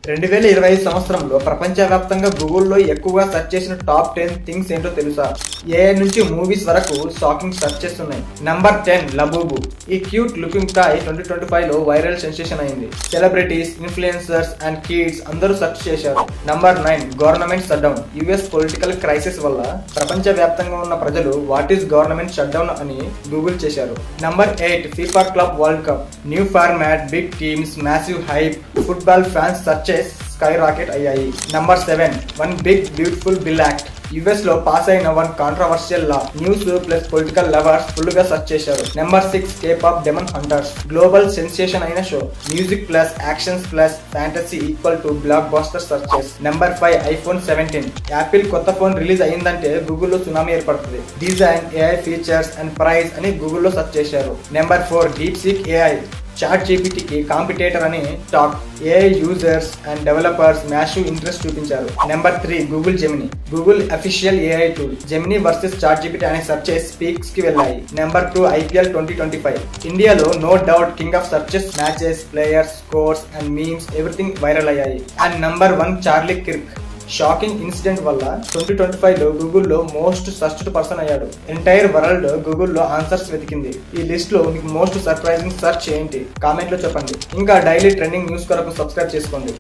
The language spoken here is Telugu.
2025 సంవత్సరంలో ప్రపంచవ్యాప్తంగా గూగుల్లో ఎక్కువగా సెర్చ్ చేసిన టాప్ 10 థింగ్స్ ఏంటో తెలుసా? ఏఐ నుంచి మూవీస్ వరకు షాకింగ్ సెర్చెస్ ఉన్నాయి. Number 10 Labubu. ఈ క్యూట్ లుకింగ్ టాయ్ 2025 లో వైరల్ సెన్సేషన్ అయింది. సెలబ్రిటీస్, ఇన్ఫ్లుయెన్సర్స్ అండ్ కిడ్స్ అందరూ సెర్చ్ చేశారు. Number 9 government shutdown. US political crisis వల్ల ప్రపంచవ్యాప్తంగా ఉన్న ప్రజలు వాట్ ఈస్ గవర్నమెంట్ షట్డౌన్ అని గూగుల్ చేశారు. Number 8 FIFA club world cup. New format, big teams, massive hype, football fans searches skyrocket అయ్యాయి. Number 7 one big beautiful bill act. US లో పాస్ అయిన one controversial law. News plus political lovers full గా సెర్చ్ చేశారు. Number 6 K pop demon hunters. Global sensation అయిన show. Music plus actions plus fantasy equal to blockbuster searches. Number 5 iPhone 17. Apple కొత్త ఫోన్ రిలీజ్ అయిందంటే గూగుల్లో సునామీ ఏర్పడుతుంది. Design, AI features and price అని గూగుల్లో సెర్చ్ చేశారు. Number 4 DeepSeek AI. Chat జీపీటీకి కాంపిటేటర్ అని talk. AI users and developers massive interest చూపించారు. Number 3 Google Gemini. Google official AI tool. Gemini versus ChatGPT అనే సెర్చెస్ పీక్స్ కి వెళ్ళాయి. Number 2 IPL 2025. ఇండియాలో no doubt king of searches. Matches, players, scores and memes everything viral అయ్యాయి. And number 1 Charlie Kirk. Shocking incident వల్ల 2025 లో గూగుల్లో మోస్ట్ సర్చ్డ్ పర్సన్ అయ్యాడు. ఎంటైర్ వరల్డ్ గూగుల్లో ఆన్సర్స్ వెతికింది. ఈ లిస్ట్ లో మీకు మోస్ట్ సర్ప్రైజింగ్ సెర్చ్ ఏంటి? కామెంట్ లో చెప్పండి. ఇంకా డైలీ ట్రెండింగ్ న్యూస్ కొరకు సబ్స్క్రైబ్ చేసుకోండి.